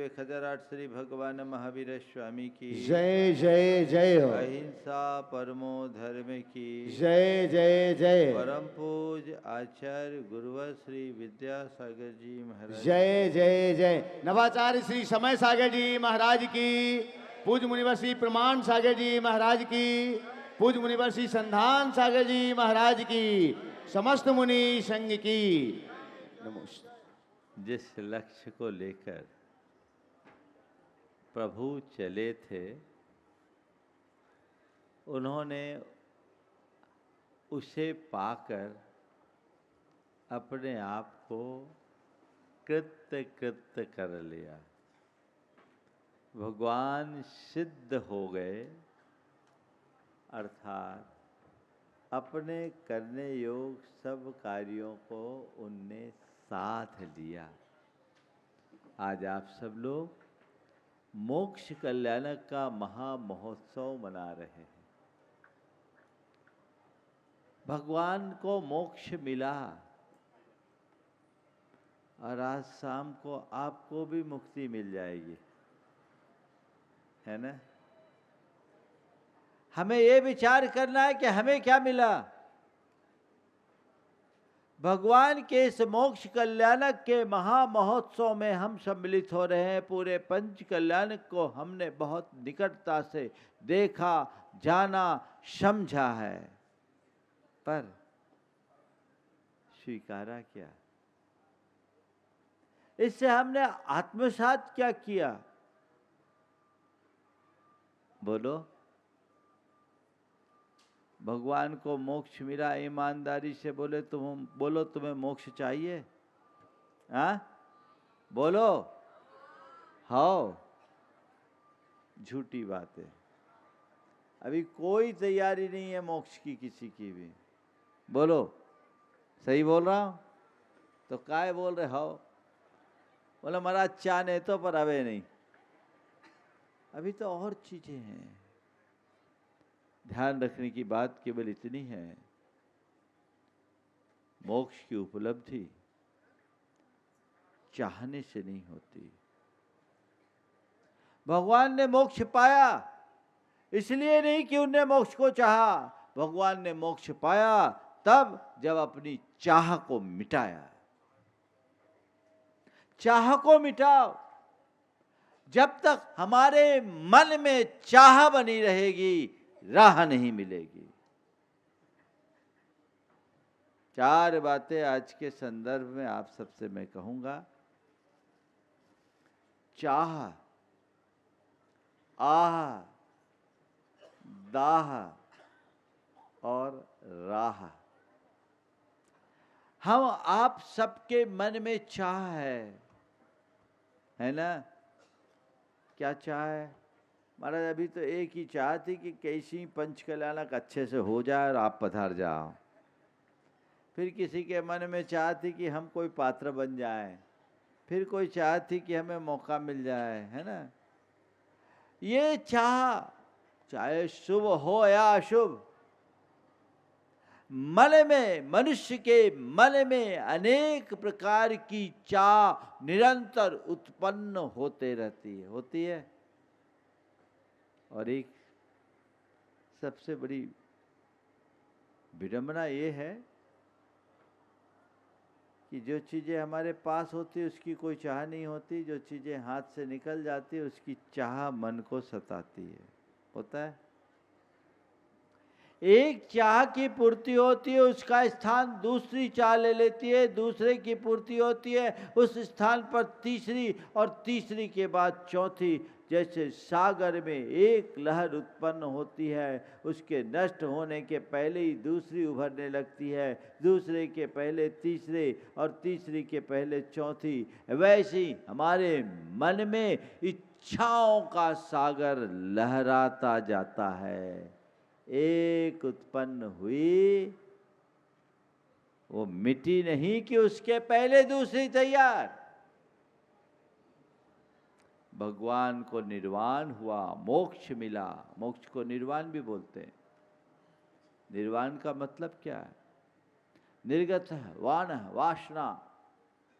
खजराट श्री भगवान महावीर स्वामी की जय जय जय हो। अहिंसा परमो धर्म की जय जय जय। परम पूज आचार्य गुरुवर श्री विद्यासागर जी महाराज जय जय जय। नवाचार्य श्री समय सागर जी महाराज की, पूज मुनिवर श्री प्रमाण सागर जी महाराज की, पूज मुनिवर श्री संधान सागर जी महाराज की, समस्त मुनि संघ की नमस्ते। जिस लक्ष्य को लेकर प्रभु चले थे, उन्होंने उसे पाकर अपने आप को कृत्य कृत्य कर लिया। भगवान सिद्ध हो गए, अर्थात अपने करने योग सब कार्यों को उनने साथ लिया। आज आप सब लोग मोक्ष कल्याणक का महा महोत्सव मना रहे हैं। भगवान को मोक्ष मिला और आज शाम को आपको भी मुक्ति मिल जाएगी, है ना? हमें ये विचार करना है कि हमें क्या मिला। भगवान के इस मोक्ष कल्याणक के महा महोत्सव में हम सम्मिलित हो रहे हैं। पूरे पंच कल्याणक को हमने बहुत निकटता से देखा, जाना, समझा है, पर स्वीकारा क्या? इससे हमने आत्मसात क्या किया? बोलो। भगवान को मोक्ष मिला, ईमानदारी से बोले, तुम बोलो तुम्हें मोक्ष चाहिए? हाँ बोलो। हाँ, झूठी बात है। अभी कोई तैयारी नहीं है मोक्ष की, किसी की भी। बोलो, सही बोल रहा हूं? तो काय बोल रहे हो? बोला महाराज चाहने तो, पर अबे नहीं। अभी तो और चीजें हैं। ध्यान रखने की बात केवल इतनी है, मोक्ष की उपलब्धि चाहने से नहीं होती। भगवान ने मोक्ष पाया इसलिए नहीं कि उनने मोक्ष को चाहा। भगवान ने मोक्ष पाया तब जब अपनी चाह को मिटाया। चाह को मिटाओ। जब तक हमारे मन में चाह बनी रहेगी, राह नहीं मिलेगी। चार बातें आज के संदर्भ में आप सबसे मैं कहूंगा। चाह, आह, दाह और राह। हम आप सबके मन में चाह है ना? क्या चाह है महाराज? अभी तो एक ही चाह थी कि कैसी पंच कल्याणक अच्छे से हो जाए और आप पधार जाओ। फिर किसी के मन में चाह थी कि हम कोई पात्र बन जाएं। फिर कोई चाह थी कि हमें मौका मिल जाए, है ना? ये चाह, चाहे शुभ हो या अशुभ, मन में, मनुष्य के मन में अनेक प्रकार की चाह निरंतर उत्पन्न होते रहती है, होती है। और एक सबसे बड़ी विडंबना ये है कि जो चीजें हमारे पास होती है उसकी कोई चाह नहीं होती। जो चीजें हाथ से निकल जाती है उसकी चाह मन को सताती है। होता है। एक चाह की पूर्ति होती है, उसका स्थान दूसरी चाह ले लेती है। दूसरे की पूर्ति होती है, उस स्थान पर तीसरी, और तीसरी के बाद चौथी। जैसे सागर में एक लहर उत्पन्न होती है, उसके नष्ट होने के पहले ही दूसरी उभरने लगती है, दूसरे के पहले तीसरे, और तीसरी के पहले चौथी। वैसे ही हमारे मन में इच्छाओं का सागर लहराता जाता है। एक उत्पन्न हुई, वो मिटी नहीं कि उसके पहले दूसरी तैयार। भगवान को निर्वाण हुआ, मोक्ष मिला। मोक्ष को निर्वाण भी बोलते हैं। निर्वाण का मतलब क्या है? निर्गत वाण वासना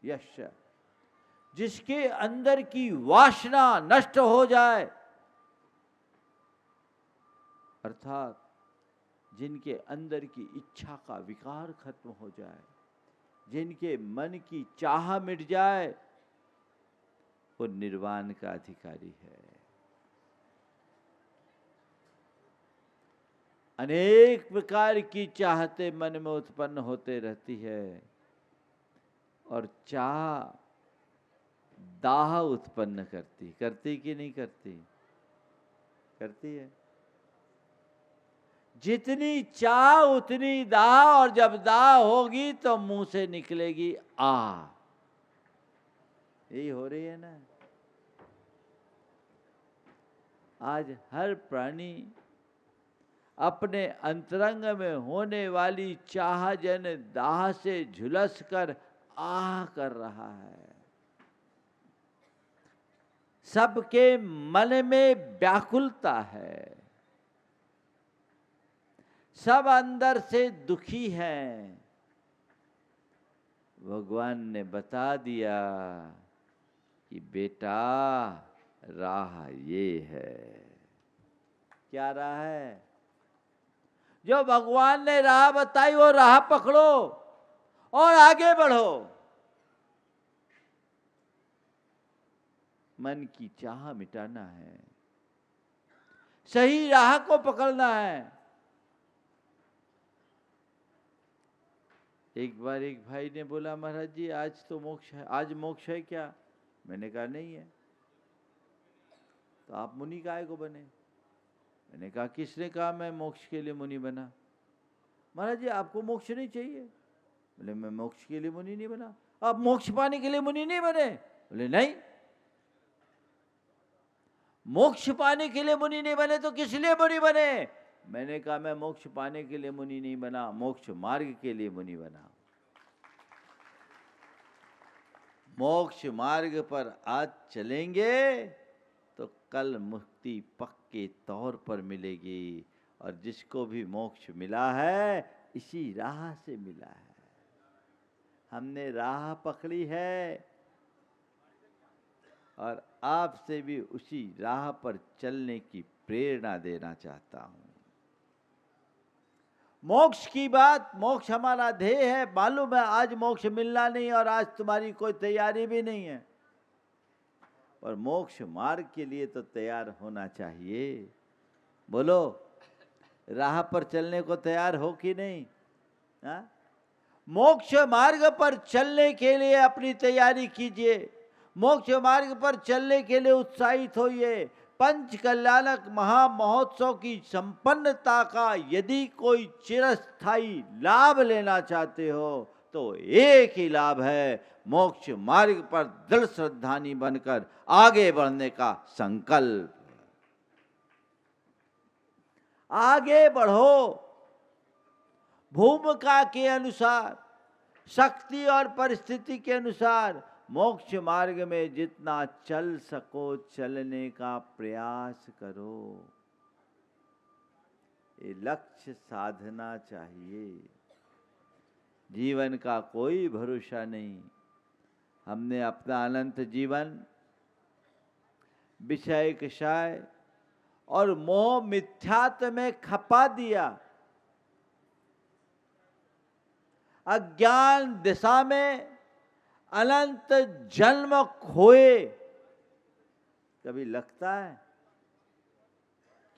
यश। जिसके अंदर की वासना नष्ट हो जाए, अर्थात जिनके अंदर की इच्छा का विकार खत्म हो जाए, जिनके मन की चाह मिट जाए, वो निर्वाण का अधिकारी है। अनेक प्रकार की चाहते मन में उत्पन्न होते रहती है, और चाह दाह उत्पन्न करती कि नहीं करती? करती है। जितनी चाह उतनी दाह, और जब दाह होगी तो मुंह से निकलेगी आ। यही हो रही है ना। आज हर प्राणी अपने अंतरंग में होने वाली चाहजन दाह से झुलस कर आह कर रहा है। सबके मन में व्याकुलता है, सब अंदर से दुखी हैं। भगवान ने बता दिया कि बेटा राह ये है। क्या राह है? जो भगवान ने राह बताई वो राह पकड़ो और आगे बढ़ो। मन की चाह मिटाना है, सही राह को पकड़ना है। एक बार एक भाई ने बोला, महाराज जी आज तो मोक्ष है, आज मोक्ष है क्या? मैंने कहा नहीं है। तो आप मुनि काहे को बने? मैंने कहा किसने कहा मैं मोक्ष के लिए मुनि बना? महाराज जी आपको मोक्ष नहीं चाहिए? बोले मैं मोक्ष के लिए मुनि नहीं बना। आप मोक्ष पाने के लिए मुनि नहीं बने? बोले नहीं। मोक्ष पाने के लिए मुनि नहीं बने तो किस लिए मुनि बने? मैंने कहा मैं मोक्ष पाने के लिए मुनि नहीं बना, मोक्ष मार्ग के लिए मुनि बना। मोक्ष मार्ग पर आज चलेंगे तो कल मुक्ति पक्के तौर पर मिलेगी, और जिसको भी मोक्ष मिला है इसी राह से मिला है। हमने राह पकड़ी है और आपसे भी उसी राह पर चलने की प्रेरणा देना चाहता हूं। मोक्ष की बात, मोक्ष हमारा ध्येय है, मालूम है आज मोक्ष मिलना नहीं और आज तुम्हारी कोई तैयारी भी नहीं है, पर मोक्ष मार्ग के लिए तो तैयार होना चाहिए। बोलो राह पर चलने को तैयार हो कि नहीं? हा? मोक्ष मार्ग पर चलने के लिए अपनी तैयारी कीजिए, मोक्ष मार्ग पर चलने के लिए उत्साहित होइए। पंच कल्याणक महामहोत्सव की संपन्नता का यदि कोई चिरस्थायी लाभ लेना चाहते हो तो एक ही लाभ है, मोक्ष मार्ग पर दृढ़ श्रद्धानी बनकर आगे बढ़ने का संकल्प। आगे बढ़ो, भूमिका के अनुसार, शक्ति और परिस्थिति के अनुसार मोक्ष मार्ग में जितना चल सको चलने का प्रयास करो। ये लक्ष्य साधना चाहिए। जीवन का कोई भरोसा नहीं। हमने अपना अनंत जीवन विषय कषाय और मोह मिथ्यात्व में खपा दिया। अज्ञान दिशा में अनंत जन्म खोए। कभी लगता है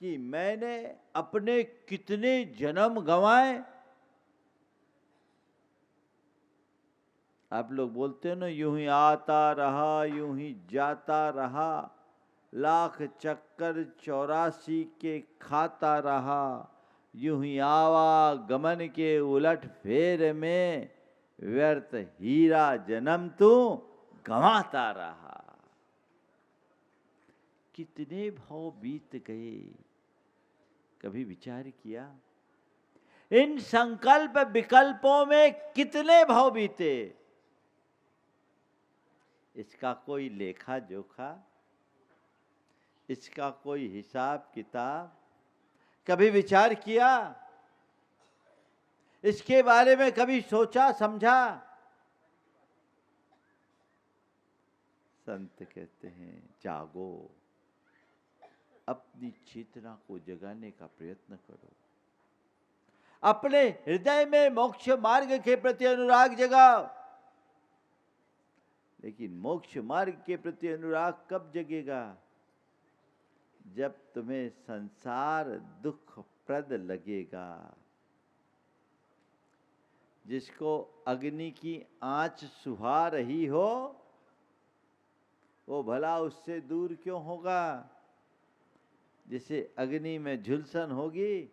कि मैंने अपने कितने जन्म गंवाए? आप लोग बोलते हो ना, यूं ही आता रहा यूं ही जाता रहा, लाख चक्कर 84 के खाता रहा, यूं ही आवा गमन के उलट फेर में, व्यर्थ हीरा जन्म तू गंवाता रहा। कितने भाव बीत गए, कभी विचार किया? इन संकल्प विकल्पों में कितने भाव बीते, इसका कोई लेखा जोखा, इसका कोई हिसाब किताब कभी विचार किया? इसके बारे में कभी सोचा समझा? संत कहते हैं जागो, अपनी चेतना को जगाने का प्रयत्न करो, अपने हृदय में मोक्ष मार्ग के प्रति अनुराग जगाओ। लेकिन मोक्ष मार्ग के प्रति अनुराग कब जगेगा? जब तुम्हें संसार दुखप्रद लगेगा। जिसको अग्नि की आंच सुहा रही हो वो भला उससे दूर क्यों होगा? जिसे अग्नि में झुलसन होगी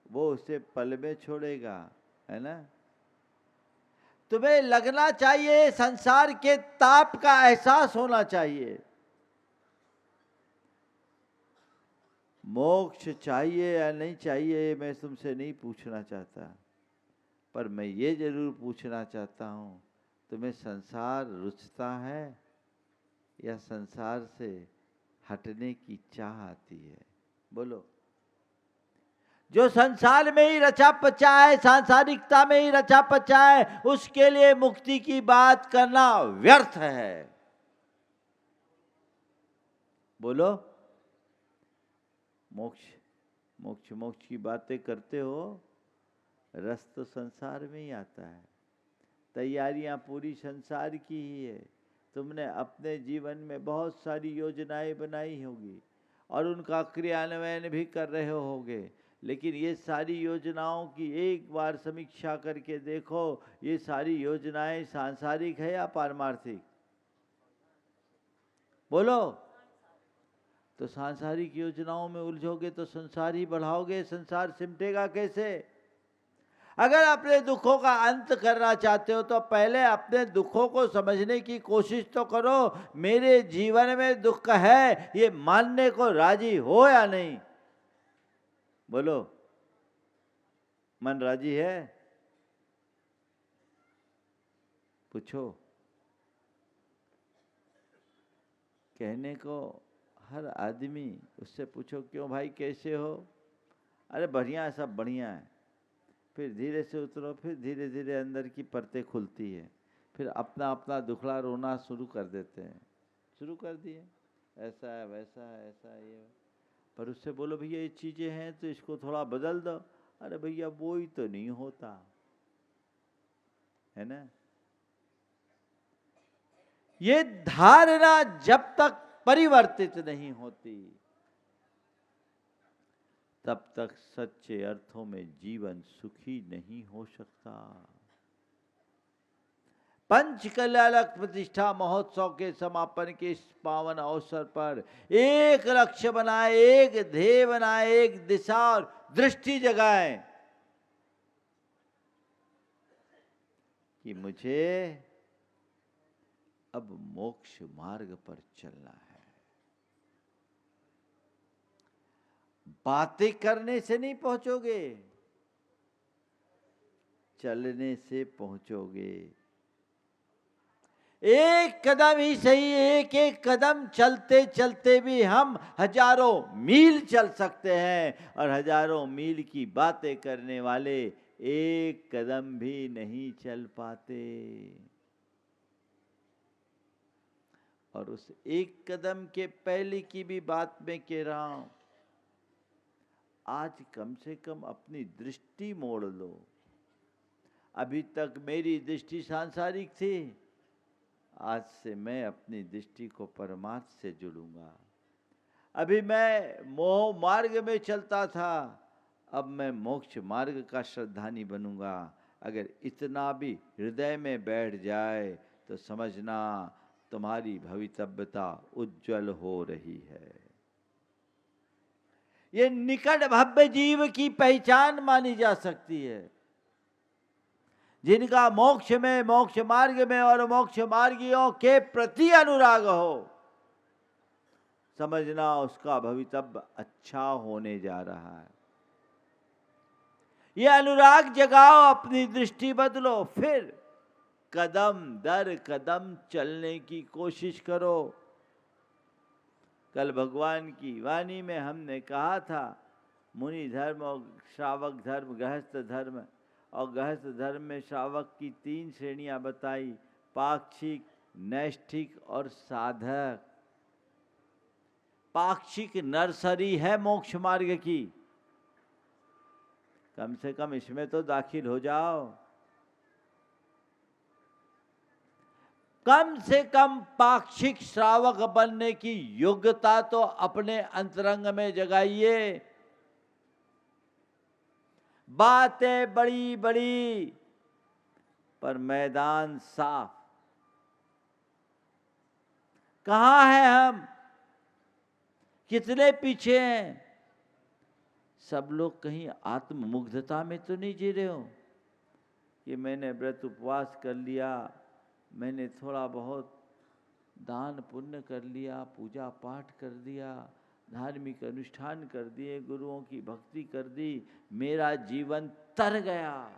वो उसे पल में छोड़ेगा, है ना? तुम्हें लगना चाहिए, संसार के ताप का एहसास होना चाहिए। मोक्ष चाहिए या नहीं चाहिए मैं तुमसे नहीं पूछना चाहता, पर मैं ये जरूर पूछना चाहता हूँ, तुम्हें संसार रुचता है या संसार से हटने की चाह आती है? बोलो। जो संसार में ही रचा पचा है, सांसारिकता में ही रचा पचा है, उसके लिए मुक्ति की बात करना व्यर्थ है। बोलो। मोक्ष मोक्ष मोक्ष की बातें करते हो, रस तो संसार में ही आता है, तैयारियां पूरी संसार की ही है। तुमने अपने जीवन में बहुत सारी योजनाएं बनाई होगी और उनका क्रियान्वयन भी कर रहे होगे, लेकिन ये सारी योजनाओं की एक बार समीक्षा करके देखो, ये सारी योजनाएं सांसारिक है या पारमार्थिक? बोलो। तो सांसारिक योजनाओं में उलझोगे तो संसार ही बढ़ाओगे, संसार सिमटेगा कैसे? अगर अपने दुखों का अंत करना चाहते हो तो पहले अपने दुखों को समझने की कोशिश तो करो। मेरे जीवन में दुख है, ये मानने को राजी हो या नहीं? बोलो। मन राजी है? पूछो। कहने को हर आदमी, उससे पूछो क्यों भाई कैसे हो? अरे बढ़िया है, सब बढ़िया है। फिर धीरे से उतरो, फिर धीरे धीरे अंदर की परतें खुलती है, फिर अपना अपना दुखड़ा रोना शुरू कर देते हैं। शुरू कर दिए, ऐसा है वैसा है ऐसा है ये। पर उससे बोलो भैया ये चीज़ें हैं तो इसको थोड़ा बदल दो। अरे भैया वो ही तो नहीं होता, है ना? ये धारणा जब तक परिवर्तित नहीं होती तब तक सच्चे अर्थों में जीवन सुखी नहीं हो सकता। पंच कल्याणक प्रतिष्ठा महोत्सव के समापन के इस पावन अवसर पर एक लक्ष्य बनाए, एक ध्येय बनाए, एक दिशा और दृष्टि जगाए कि मुझे अब मोक्ष मार्ग पर चलना है। बातें करने से नहीं पहुंचोगे, चलने से पहुंचोगे। एक कदम ही सही, एक एक कदम चलते चलते भी हम हजारों मील चल सकते हैं, और हजारों मील की बातें करने वाले एक कदम भी नहीं चल पाते। और उस एक कदम के पहले की भी बात मैं कह रहा हूं, आज कम से कम अपनी दृष्टि मोड़ लो। अभी तक मेरी दृष्टि सांसारिक थी, आज से मैं अपनी दृष्टि को परमार्थ से जुड़ूंगा। अभी मैं मोह मार्ग में चलता था, अब मैं मोक्ष मार्ग का श्रद्धानी बनूंगा। अगर इतना भी हृदय में बैठ जाए तो समझना तुम्हारी भवितव्यता उज्जवल हो रही है। ये निकट भव्य जीव की पहचान मानी जा सकती है, जिनका मोक्ष में, मोक्ष मार्ग में और मोक्ष मार्गियों के प्रति अनुराग हो। समझना उसका भवितव्य अच्छा होने जा रहा है। ये अनुराग जगाओ, अपनी दृष्टि बदलो, फिर कदम दर कदम चलने की कोशिश करो। कल भगवान की वाणी में हमने कहा था, मुनि धर्म और श्रावक धर्म, गृहस्थ धर्म, और गृहस्थ धर्म में श्रावक की 3 श्रेणियां बताई, पाक्षिक, नैष्ठिक और साधक। पाक्षिक नर्सरी है मोक्ष मार्ग की। कम से कम इसमें तो दाखिल हो जाओ। कम से कम पाक्षिक श्रावक बनने की योग्यता तो अपने अंतरंग में जगाइए। बातें बड़ी बड़ी पर मैदान साफ। कहाँ हैं हम? कितने पीछे हैं? सब लोग कहीं आत्ममुग्धता में तो नहीं जी रहे हो कि मैंने व्रत उपवास कर लिया, मैंने थोड़ा बहुत दान पुण्य कर लिया, पूजा पाठ कर दिया, धार्मिक अनुष्ठान कर दिए, गुरुओं की भक्ति कर दी, मेरा जीवन तर गया।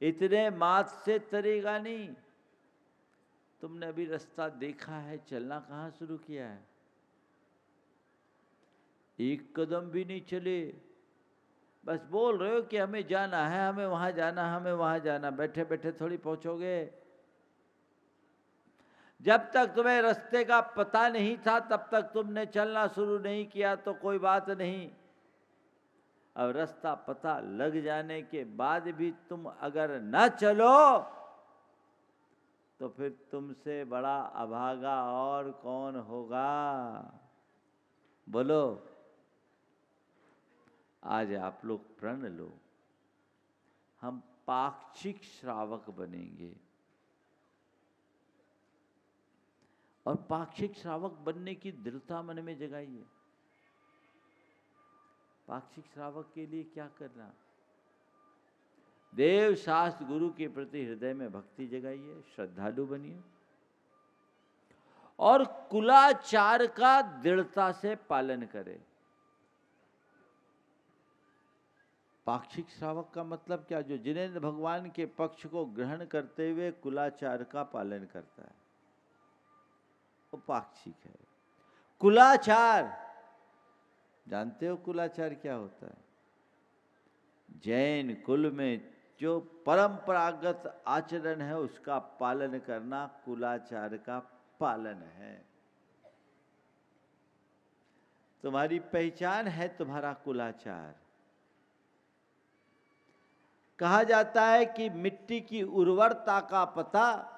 इतने मात से तरेगा नहीं। तुमने अभी रास्ता देखा है, चलना कहाँ शुरू किया है? एक कदम भी नहीं चले, बस बोल रहे हो कि हमें जाना है, हमें वहां जाना, हमें वहां जाना। बैठे बैठे थोड़ी पहुंचोगे। जब तक तुम्हें रास्ते का पता नहीं था तब तक तुमने चलना शुरू नहीं किया तो कोई बात नहीं। अब रास्ता पता लग जाने के बाद भी तुम अगर न चलो तो फिर तुमसे बड़ा अभागा और कौन होगा? बोलो। आज आप लोग प्रण लो, हम पाक्षिक श्रावक बनेंगे। और पाक्षिक श्रावक बनने की दृढ़ता मन में जगाइए। पाक्षिक श्रावक के लिए क्या करना? देव शास्त्र गुरु के प्रति हृदय में भक्ति जगाइए, श्रद्धालु बनिए और कुलाचार का दृढ़ता से पालन करें। पाक्षिक श्रावक का मतलब क्या? जो जिनेंद्र भगवान के पक्ष को ग्रहण करते हुए कुलाचार का पालन करता है, वो पाक्षिक है। कुलाचार जानते हो कुलाचार क्या होता है? जैन कुल में जो परंपरागत आचरण है उसका पालन करना कुलाचार का पालन है। तुम्हारी पहचान है तुम्हारा कुलाचार। कहा जाता है कि मिट्टी की उर्वरता का पता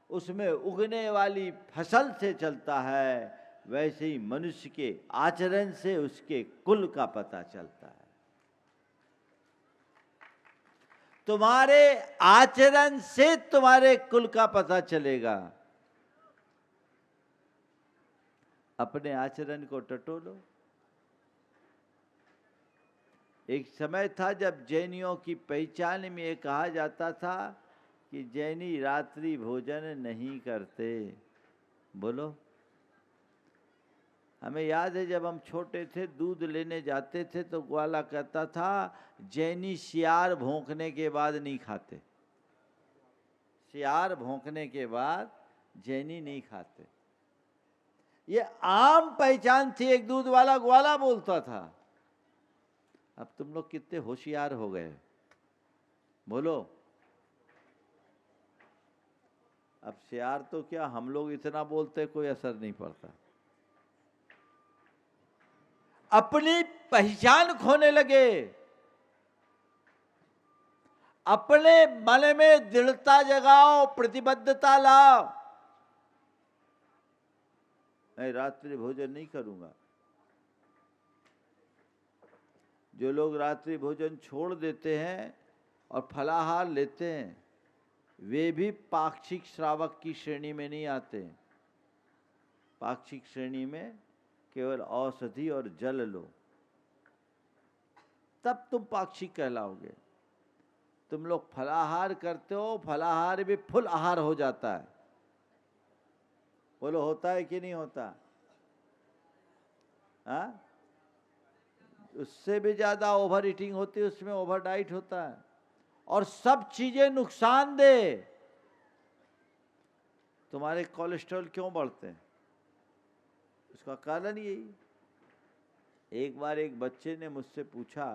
उसमें उगने वाली फसल से चलता है, वैसे ही मनुष्य के आचरण से उसके कुल का पता चलता है। तुम्हारे आचरण से तुम्हारे कुल का पता चलेगा। अपने आचरण को टटोलो। एक समय था जब जैनियों की पहचान में ये कहा जाता था कि जैनी रात्रि भोजन नहीं करते। बोलो। हमें याद है जब हम छोटे थे दूध लेने जाते थे तो ग्वाला कहता था जैनी सियार भौंकने के बाद नहीं खाते। सियार भौंकने के बाद जैनी नहीं खाते। ये आम पहचान थी। एक दूध वाला ग्वाला बोलता था। अब तुम लोग कितने होशियार हो गए। बोलो। अब सियार तो क्या, हम लोग इतना बोलते कोई असर नहीं पड़ता। अपनी पहचान खोने लगे। अपने मन में दृढ़ता जगाओ, प्रतिबद्धता लाओ। मैं रात्रि भोजन नहीं करूंगा। जो लोग रात्रि भोजन छोड़ देते हैं और फलाहार लेते हैं वे भी पाक्षिक श्रावक की श्रेणी में नहीं आते। पाक्षिक श्रेणी में केवल औषधि और जल लो, तब तुम पाक्षिक कहलाओगे। तुम लोग फलाहार करते हो, फलाहार भी फुल आहार हो जाता है। बोलो, होता है कि नहीं होता? हाँ? उससे भी ज्यादा ओवर ईटिंग होती है, उसमें ओवर डाइट होता है और सब चीजें नुकसानदेह। तुम्हारे कोलेस्ट्रॉल क्यों बढ़ते हैं? उसका कारण यही। एक बार एक बच्चे ने मुझसे पूछा,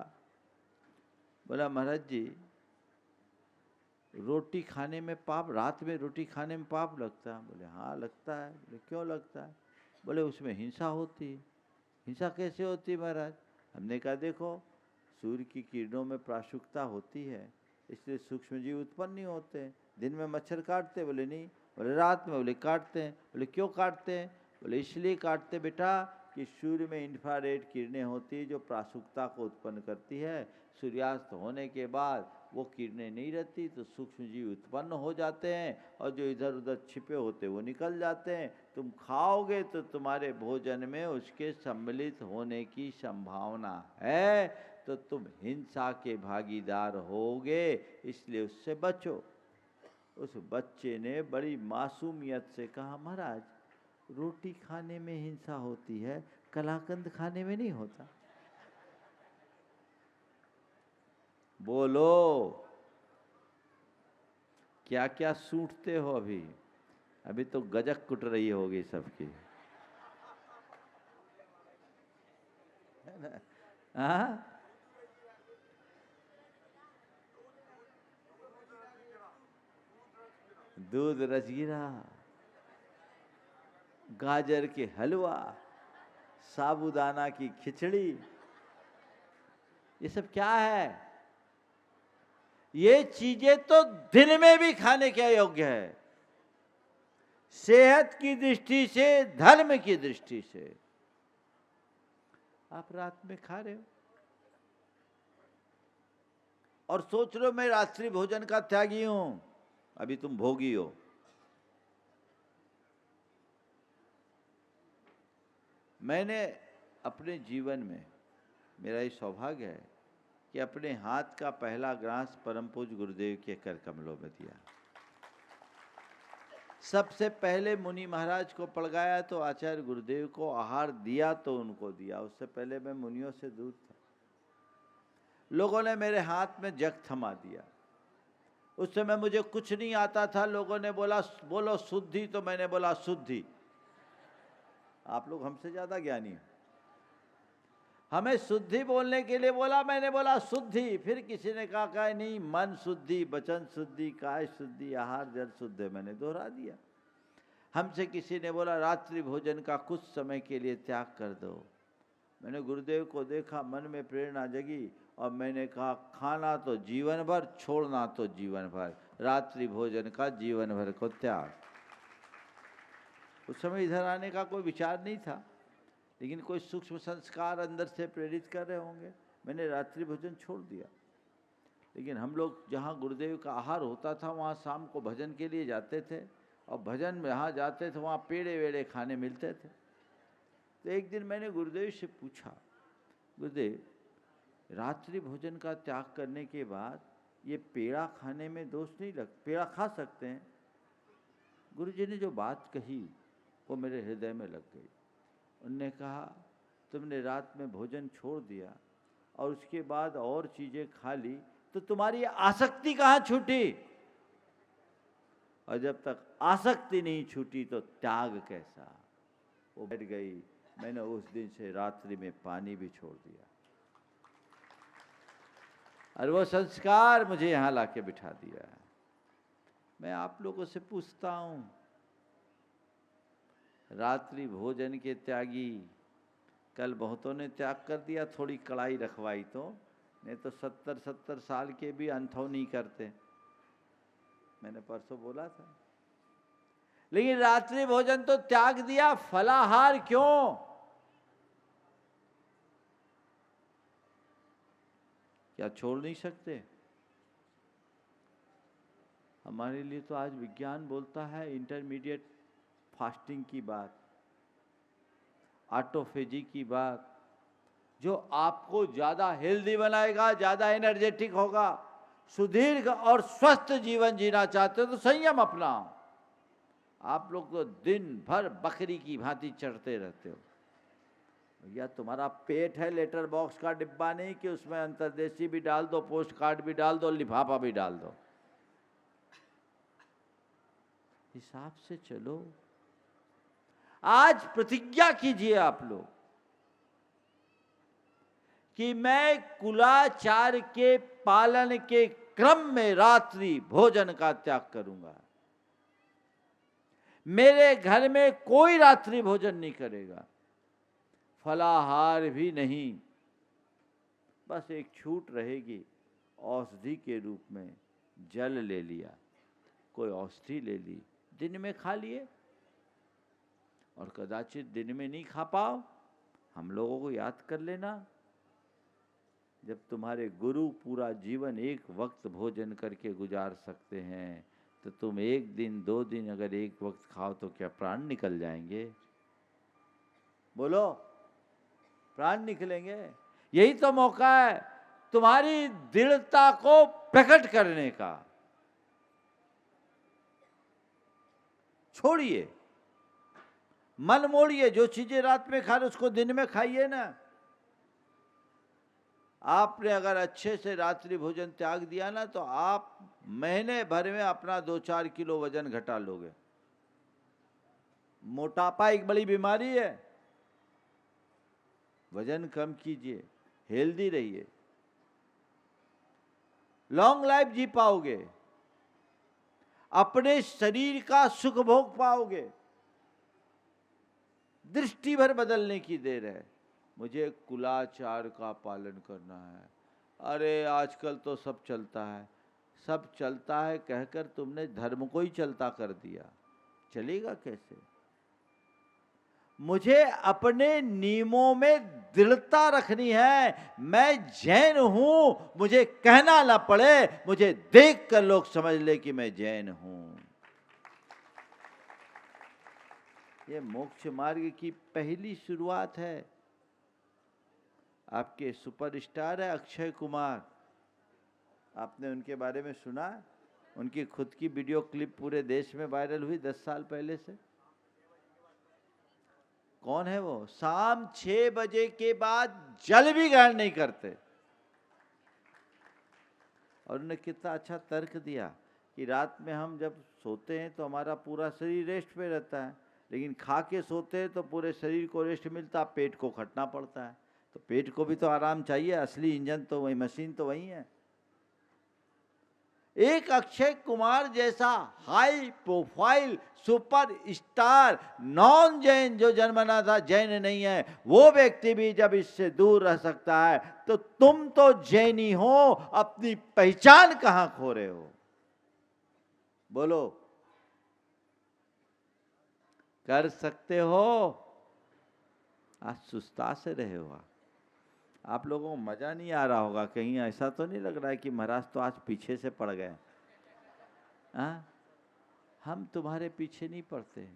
बोला महाराज जी रोटी खाने में पाप, रात में रोटी खाने में पाप लगता है? बोले हाँ लगता है। बोले क्यों लगता है? बोले उसमें हिंसा होती है। हिंसा कैसे होती है महाराज? हमने कहा देखो, सूर्य की किरणों में प्राशुकता होती है, इसलिए सूक्ष्म जीव उत्पन्न नहीं होते। दिन में मच्छर काटते? बोले नहीं। बोले रात में? बोले काटते हैं। बोले क्यों काटते हैं? बोले इसलिए काटते बेटा कि सूर्य में इंफ्रारेड किरणें होती है जो प्राशुकता को उत्पन्न करती है। सूर्यास्त होने के बाद वो किरणें नहीं रहती तो सूक्ष्म जीव उत्पन्न हो जाते हैं और जो इधर उधर छिपे होते वो निकल जाते हैं। तुम खाओगे तो तुम्हारे भोजन में उसके सम्मिलित होने की संभावना है, तो तुम हिंसा के भागीदार होगे, इसलिए उससे बचो। उस बच्चे ने बड़ी मासूमियत से कहा महाराज रोटी खाने में हिंसा होती है, कलाकंद खाने में नहीं होता। बोलो क्या क्या सूंघते हो? अभी तो गजक कुट रही होगी सबकी, है ना? हाँ? दूध रसगीरा, गाजर के हलवा, साबूदाना की खिचड़ी, ये सब क्या है? ये चीजें तो दिन में भी खाने के योग्य है, सेहत की दृष्टि से, धर्म की दृष्टि से। आप रात में खा रहे हो और सोच रहे हो मैं रात्रि भोजन का त्यागी हूं। अभी तुम भोगी हो। मैंने अपने जीवन में, मेरा ये सौभाग्य है कि अपने हाथ का पहला ग्रास परम पूज्य गुरुदेव के कर कमलों में दिया। सबसे पहले मुनि महाराज को पड़गाया तो आचार्य गुरुदेव को आहार दिया तो उनको दिया, उससे पहले मैं मुनियों से दूर था। लोगों ने मेरे हाथ में जग थमा दिया। उस समय मुझे कुछ नहीं आता था। लोगों ने बोला बोलो शुद्धि, तो मैंने बोला शुद्धि। आप लोग हमसे ज्यादा ज्ञानी हैं। हमें शुद्धि बोलने के लिए बोला, मैंने बोला शुद्धि। फिर किसी ने कहा नहीं, मन शुद्धि, वचन शुद्धि, काय शुद्धि, आहार जल शुद्ध, मैंने दोहरा दिया। हमसे किसी ने बोला रात्रि भोजन का कुछ समय के लिए त्याग कर दो। मैंने गुरुदेव को देखा, मन में प्रेरणा जगी और मैंने कहा खाना तो जीवन भर, छोड़ना तो जीवन भर, रात्रि भोजन का जीवन भर को त्याग। उस समय इधर आने का कोई विचार नहीं था, लेकिन कोई सूक्ष्म संस्कार अंदर से प्रेरित कर रहे होंगे। मैंने रात्रि भोजन छोड़ दिया। लेकिन हम लोग जहाँ गुरुदेव का आहार होता था वहाँ शाम को भजन के लिए जाते थे और भजन में जहाँ जाते थे वहाँ पेड़े वेड़े खाने मिलते थे। तो एक दिन मैंने गुरुदेव से पूछा, गुरुदेव रात्रि भोजन का त्याग करने के बाद ये पेड़ा खाने में दोष नहीं लग, पेड़ा खा सकते हैं? गुरुजी ने जो बात कही वो मेरे हृदय में लग गई। उनने कहा तुमने रात में भोजन छोड़ दिया और उसके बाद और चीजें खा ली तो तुम्हारी आसक्ति कहाँ छूटी? और जब तक आसक्ति नहीं छूटी तो त्याग कैसा? वो बैठ गई। मैंने उस दिन से रात्रि में पानी भी छोड़ दिया और वो संस्कार मुझे यहाँ लाके बिठा दिया। मैं आप लोगों से पूछता हूँ, रात्रि भोजन के त्यागी, कल बहुतों ने त्याग कर दिया, थोड़ी कड़ाई रखवाई तो, नहीं तो 70-70 साल के भी अनथो नहीं करते। मैंने परसों बोला था। लेकिन रात्रि भोजन तो त्याग दिया, फलाहार क्यों? क्या छोड़ नहीं सकते? हमारे लिए तो आज विज्ञान बोलता है इंटरमीडिएट फास्टिंग की बात, ऑटोफेजी की बात, जो आपको ज्यादा हेल्दी बनाएगा, ज्यादा एनर्जेटिक होगा। सुदीर्घ और स्वस्थ जीवन जीना चाहते हो तो संयम अपनाओ। आप लोग तो दिन भर बकरी की भांति चढ़ते रहते हो। भैया तुम्हारा पेट है लेटर बॉक्स का डिब्बा नहीं कि उसमें अंतर्देशी भी डाल दो, पोस्ट कार्ड भी डाल दो, लिफाफा भी डाल दो। हिसाब से चलो। आज प्रतिज्ञा कीजिए आप लोग कि मैं कुलाचार के पालन के क्रम में रात्रि भोजन का त्याग करूंगा। मेरे घर में कोई रात्रि भोजन नहीं करेगा, फलाहार भी नहीं। बस एक छूट रहेगी, औषधि के रूप में जल ले लिया, कोई औषधि ले ली, दिन में खा लिए, और कदाचित दिन में नहीं खा पाओ, हम लोगों को याद कर लेना। जब तुम्हारे गुरु पूरा जीवन एक वक्त भोजन करके गुजार सकते हैं, तो तुम एक दिन 2 दिन अगर एक वक्त खाओ तो क्या प्राण निकल जाएंगे? बोलो, प्राण निकलेंगे। यही तो मौका है तुम्हारी दृढ़ता को प्रकट करने का। छोड़िए, मन मोड़िए, जो चीजें रात में खा रहे उसको दिन में खाइए ना। आपने अगर अच्छे से रात्रि भोजन त्याग दिया ना, तो आप महीने भर में अपना 2-4 किलो वजन घटा लोगे। मोटापा एक बड़ी बीमारी है, वजन कम कीजिए, हेल्दी रहिए, लॉन्ग लाइफ जी पाओगे, अपने शरीर का सुख भोग पाओगे। दृष्टि भर बदलने की देर है। मुझे कुलाचार का पालन करना है। अरे आजकल तो सब चलता है, सब चलता है कहकर तुमने धर्म को ही चलता कर दिया, चलेगा कैसे? मुझे अपने नियमों में दृढ़ता रखनी है। मैं जैन हूं, मुझे कहना ना पड़े, मुझे देखकर लोग समझ ले कि मैं जैन हूं। ये मोक्ष मार्ग की पहली शुरुआत है। आपके सुपरस्टार है अक्षय कुमार, आपने उनके बारे में सुना? उनकी खुद की वीडियो क्लिप पूरे देश में वायरल हुई 10 साल पहले से। कौन है वो? शाम 6 बजे के बाद जल भी ग्रहण नहीं करते। और उन्होंने कितना अच्छा तर्क दिया कि रात में हम जब सोते हैं तो हमारा पूरा शरीर रेस्ट पे रहता है, लेकिन खा के सोते हैं तो पूरे शरीर को रेस्ट मिलता, पेट को खटना पड़ता है। तो पेट को भी तो आराम चाहिए, असली इंजन तो वही, मशीन तो वही है। एक अक्षय कुमार जैसा high profile super star non Jain जो जन्मना था, जैन नहीं है, वो व्यक्ति भी जब इससे दूर रह सकता है, तो तुम तो जैनी हो, अपनी पहचान कहां खो रहे हो? बोलो, कर सकते हो? आज सुस्ता से रहे हो। आप लोगों को मजा नहीं आ रहा होगा, कहीं ऐसा तो नहीं लग रहा है कि महाराज तो आज पीछे से पड़ गए? हम तुम्हारे पीछे नहीं पड़ते,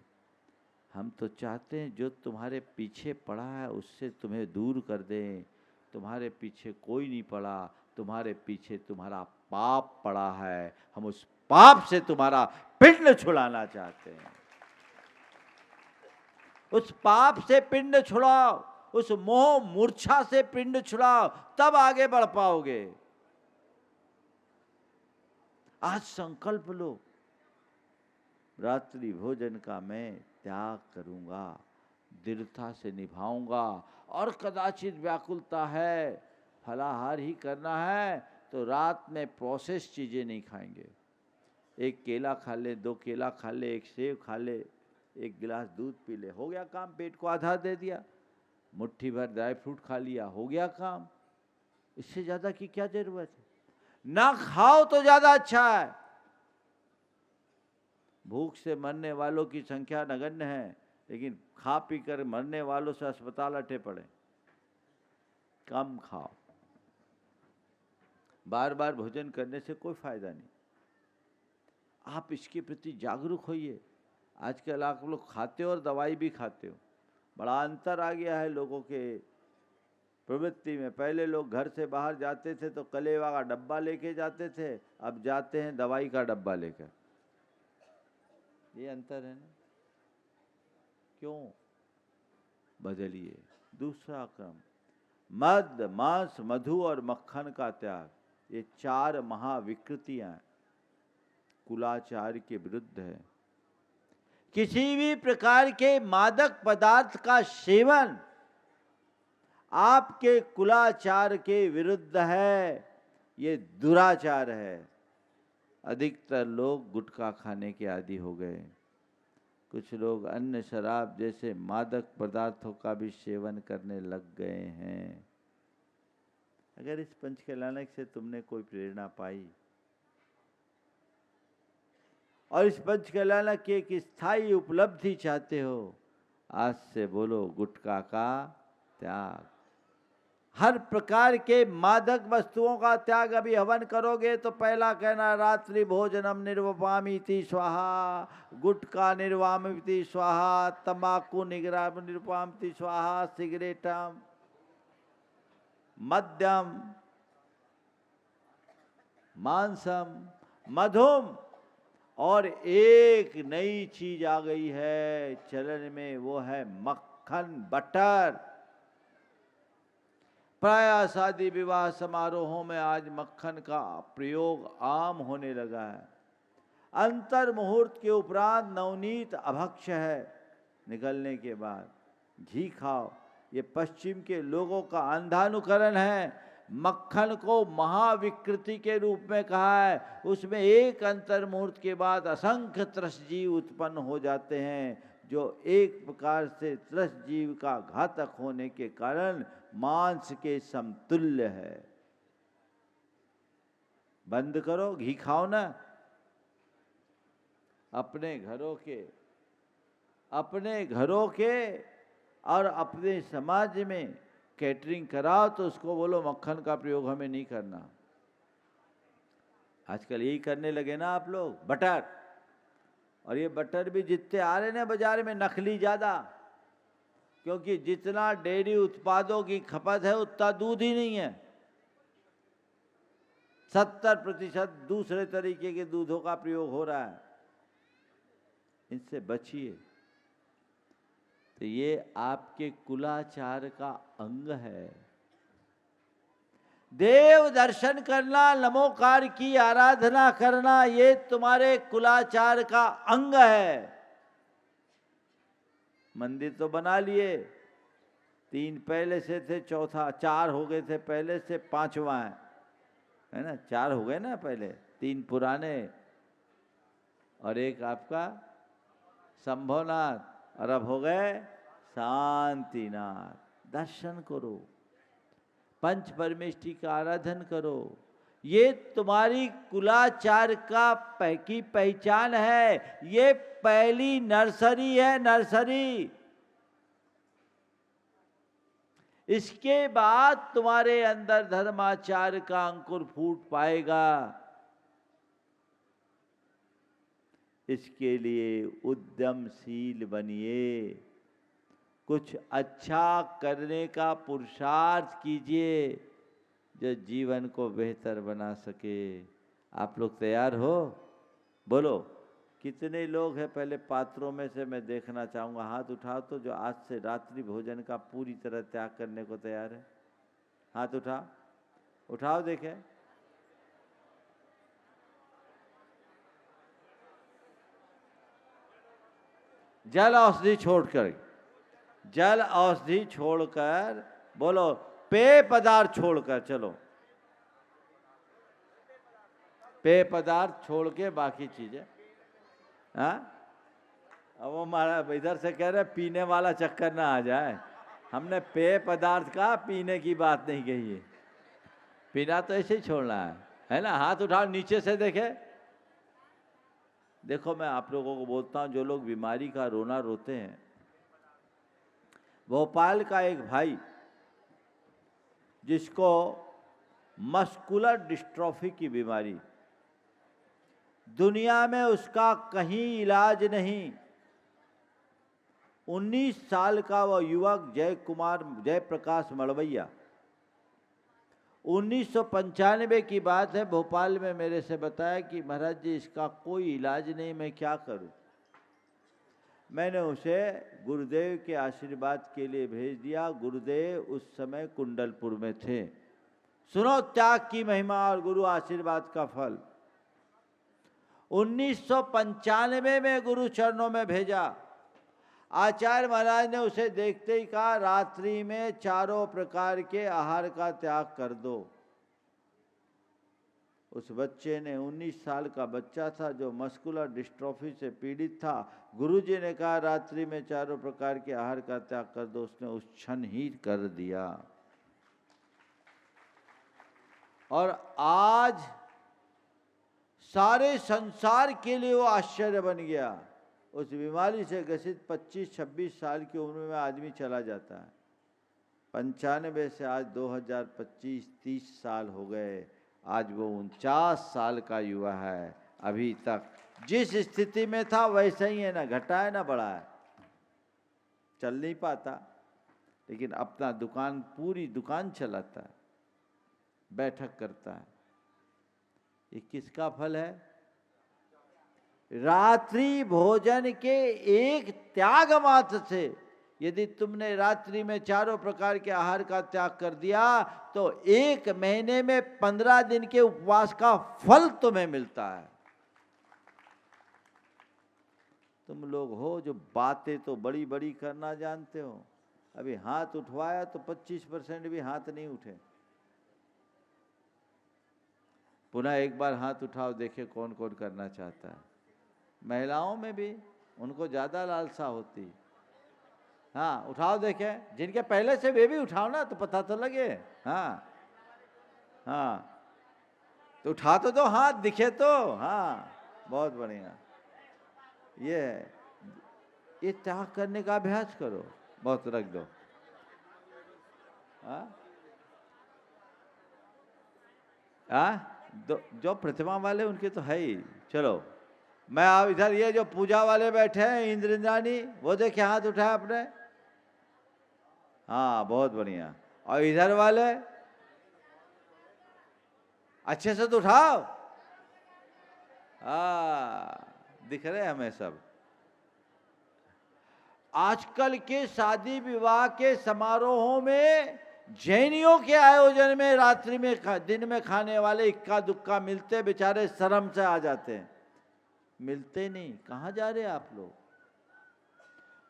हम तो चाहते हैं जो तुम्हारे पीछे पड़ा है उससे तुम्हें दूर कर दें। तुम्हारे पीछे कोई नहीं पड़ा, तुम्हारे पीछे तुम्हारा पाप पड़ा है। हम उस पाप से तुम्हारा पिंड छुड़ाना चाहते हैं। उस पाप से पिंड छुड़ाओ, उस मोह मूर्छा से पिंड छुड़ाओ, तब आगे बढ़ पाओगे। आज संकल्प लो, रात्रि भोजन का मैं त्याग करूंगा, दृढ़ता से निभाऊंगा। और कदाचित व्याकुलता है, फलाहार ही करना है, तो रात में प्रोसेस चीजें नहीं खाएंगे। एक केला खा ले, 2 केला खा ले, एक सेब खा ले, 1 गिलास दूध पी ले, हो गया काम, पेट को आधार दे दिया। मुट्ठी भर ड्राई फ्रूट खा लिया, हो गया काम। इससे ज्यादा की क्या जरूरत है? ना खाओ तो ज्यादा अच्छा है। भूख से मरने वालों की संख्या नगण्य है, लेकिन खा पी कर मरने वालों से अस्पताल अटे पड़े। कम खाओ, बार बार भोजन करने से कोई फायदा नहीं। आप इसके प्रति जागरूक होइए। आजकल आप लोग खाते हो और दवाई भी खाते हो, बड़ा अंतर आ गया है लोगों के प्रवृत्ति में। पहले लोग घर से बाहर जाते थे तो कलेवा का डब्बा लेके जाते थे, अब जाते हैं दवाई का डब्बा लेकर। ये अंतर है ना? क्यों? बदलिए। दूसरा क्रम, मद, मांस, मधु और मक्खन का त्याग। ये 4 महाविकृतियां कुलाचार के विरुद्ध है। किसी भी प्रकार के मादक पदार्थ का सेवन आपके कुलाचार के विरुद्ध है। ये दुराचार है। अधिकतर लोग गुटखा खाने के आदी हो गए। कुछ लोग अन्य शराब जैसे मादक पदार्थों का भी सेवन करने लग गए हैं। अगर इस पंचकल्याणक से तुमने कोई प्रेरणा पाई और इस पंचकल्याणक की एक स्थायी उपलब्धि चाहते हो, आज से बोलो गुटखा का त्याग। हर प्रकार के मादक वस्तुओं का त्याग। अभी हवन करोगे तो पहला कहना रात्रि भोजनम निर्वपामीति स्वाहा, गुटखा निर्वामीति स्वाहा, तंबाकू निर्वामीति स्वाहा, सिगरेटम, मद्यम, मांसम, मधुम, और एक नई चीज आ गई है चलन में, वो है मक्खन, बटर। प्राय शादी विवाह समारोहों में आज मक्खन का प्रयोग आम होने लगा है। अंतर मुहूर्त के उपरांत नवनीत अभक्ष्य है, निकलने के बाद घी खाओ। ये पश्चिम के लोगों का अंधानुकरण है। मक्खन को महाविकृति के रूप में कहा है। उसमें एक अंतर मुहूर्त के बाद असंख्य त्रसजीव उत्पन्न हो जाते हैं, जो एक प्रकार से त्रसजीव का घातक होने के कारण मांस के समतुल्य है। बंद करो, घी खाओ ना। अपने घरों के और अपने समाज में कैटरिंग कराओ तो उसको बोलो मक्खन का प्रयोग हमें नहीं करना। आजकल यही करने लगे ना आप लोग, बटर। और ये बटर भी जितने आ रहे ना बाजार में, नकली ज्यादा, क्योंकि जितना डेयरी उत्पादों की खपत है उतना दूध ही नहीं है। 70% दूसरे तरीके के दूधों का प्रयोग हो रहा है। इनसे बचिए। तो ये आपके कुलाचार का अंग है। देव दर्शन करना, नमोकार की आराधना करना, ये तुम्हारे कुलाचार का अंग है। मंदिर तो बना लिए, 3 पहले से थे, चौथा 4 हो गए थे पहले से, 5वां है ना। 4 हो गए ना पहले, 3 पुराने और एक आपका शंभोनाथ, और अब हो गए शांतिनाथ। दर्शन करो, पंच परमेष्टि का आराधन करो। ये तुम्हारी कुलाचार की पहचान है। ये पहली नर्सरी है, नर्सरी। इसके बाद तुम्हारे अंदर धर्माचार का अंकुर फूट पाएगा। इसके लिए उद्यमशील बनिए, कुछ अच्छा करने का पुरुषार्थ कीजिए जो जीवन को बेहतर बना सके। आप लोग तैयार हो? बोलो कितने लोग हैं? पहले पात्रों में से मैं देखना चाहूँगा, हाथ उठाओ तो जो आज से रात्रि भोजन का पूरी तरह त्याग करने को तैयार है। हाथ उठाओ देखें। जल औषधि छोड़कर बोलो, पेय पदार्थ छोड़कर, चलो पेय पदार्थ छोड़ के बाकी चीजें। हाँ, अब वो हमारा इधर से कह रहे पीने वाला चक्कर ना आ जाए। हमने पेय पदार्थ का पीने की बात नहीं कही है। पीना तो ऐसे ही छोड़ना है ना। हाथ उठाओ, नीचे से देखे। देखो मैं आप लोगों को बोलता हूँ, जो लोग बीमारी का रोना रोते हैं, भोपाल का एक भाई जिसको मस्कुलर डिस्ट्रॉफी की बीमारी, दुनिया में उसका कहीं इलाज नहीं। 19 साल का वह युवक जयप्रकाश मड़वैया, 1995 की बात है, भोपाल में मेरे से बताया कि महाराज जी इसका कोई इलाज नहीं, मैं क्या करूं। मैंने उसे गुरुदेव के आशीर्वाद के लिए भेज दिया। गुरुदेव उस समय कुंडलपुर में थे। सुनो त्याग की महिमा और गुरु आशीर्वाद का फल। 1995 में गुरु चरणों में भेजा। आचार्य महाराज ने उसे देखते ही कहा, रात्रि में 4 प्रकार के आहार का त्याग कर दो। उस बच्चे ने 19 साल का बच्चा था जो मस्कुलर डिस्ट्रॉफी से पीड़ित था। गुरुजी ने कहा रात्रि में चारों प्रकार के आहार का त्याग कर दो। उसने उस क्षण ही कर दिया और आज सारे संसार के लिए वो आश्चर्य बन गया। उस बीमारी से ग्रसित 25-26 साल की उम्र में आदमी चला जाता है। 95 से आज 2025 30 साल हो गए। आज वो 49 साल का युवा है। अभी तक जिस स्थिति में था वैसा ही है, ना घटा है ना बढ़ा है। चल नहीं पाता लेकिन अपना दुकान, पूरी दुकान चलाता है, बैठक करता है। ये किसका फल है? रात्रि भोजन के एक त्याग मात्र से यदि तुमने रात्रि में चारों प्रकार के आहार का त्याग कर दिया तो 1 महीने में 15 दिन के उपवास का फल तुम्हें मिलता है। तुम लोग हो जो बातें तो बड़ी बड़ी करना जानते हो, अभी हाथ उठवाया तो 25% भी हाथ नहीं उठे। पुनः एक बार हाथ उठाओ, देखे कौन कौन करना चाहता है। महिलाओं में भी उनको ज्यादा लालसा होती। हाँ उठाओ, देखे जिनके पहले से वे भी उठाओ ना, तो पता तो लगे। हाँ हाँ तो उठा तो दो हाथ, दिखे तो। हाँ बहुत बढ़िया। ये त्याग करने का अभ्यास करो। बहुत रख दो। जो प्रतिमा वाले उनके तो है ही। चलो मैं आप इधर, ये जो पूजा वाले बैठे हैं इंद्र इंद्राणी, वो देखे हाथ उठाया अपने। हाँ बहुत बढ़िया। और इधर वाले अच्छे से तो उठाओ। दिख रहे हमें सब। आजकल के शादी विवाह के समारोहों में, जैनियों के आयोजन में रात्रि में दिन में खाने वाले इक्का दुक्का मिलते, बेचारे शर्म से आ जाते हैं। मिलते नहीं, कहाँ जा रहे आप लोग?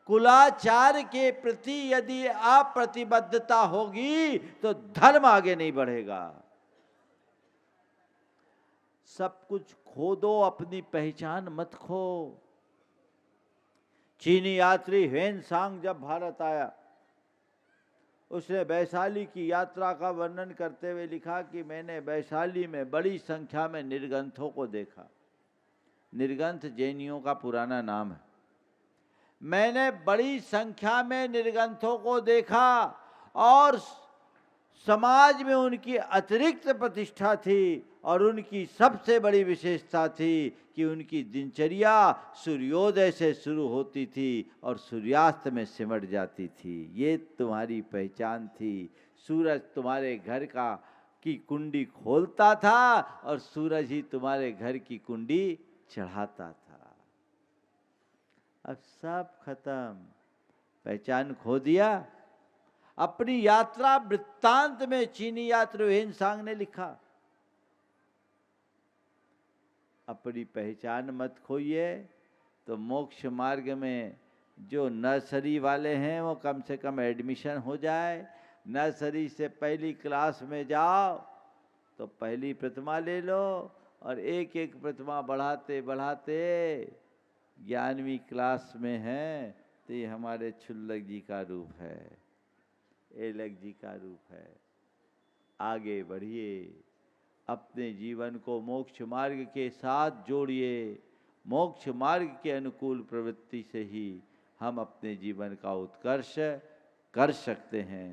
कुलाचार के प्रति यदि अप्रतिबद्धता होगी तो धर्म आगे नहीं बढ़ेगा। सब कुछ खो दो, अपनी पहचान मत खो। चीनी यात्री ह्वेन सांग जब भारत आया, उसने वैशाली की यात्रा का वर्णन करते हुए लिखा कि मैंने वैशाली में बड़ी संख्या में निर्ग्रंथों को देखा। निर्ग्रंथ जैनियों का पुराना नाम है। मैंने बड़ी संख्या में निर्ग्रंथों को देखा और समाज में उनकी अतिरिक्त प्रतिष्ठा थी और उनकी सबसे बड़ी विशेषता थी कि उनकी दिनचर्या सूर्योदय से शुरू होती थी और सूर्यास्त में सिमट जाती थी। ये तुम्हारी पहचान थी। सूरज तुम्हारे घर की कुंडी खोलता था और सूरज ही तुम्हारे घर की कुंडी चढ़ाता था। अब सब खत्म, पहचान खो दिया। अपनी यात्रा वृत्तांत में चीनी यात्री ह्वेन सांग ने लिखा, अपनी पहचान मत खोइए तो मोक्ष मार्ग में जो नर्सरी वाले हैं वो कम से कम एडमिशन हो जाए। नर्सरी से पहली क्लास में जाओ तो पहली प्रतिमा ले लो और एक एक प्रतिमा बढ़ाते बढ़ाते 11वीं क्लास में है तो ये हमारे छुल्लक जी का रूप है, एलक जी का रूप है। आगे बढ़िए, अपने जीवन को मोक्ष मार्ग के साथ जोड़िए। मोक्ष मार्ग के अनुकूल प्रवृत्ति से ही हम अपने जीवन का उत्कर्ष कर सकते हैं।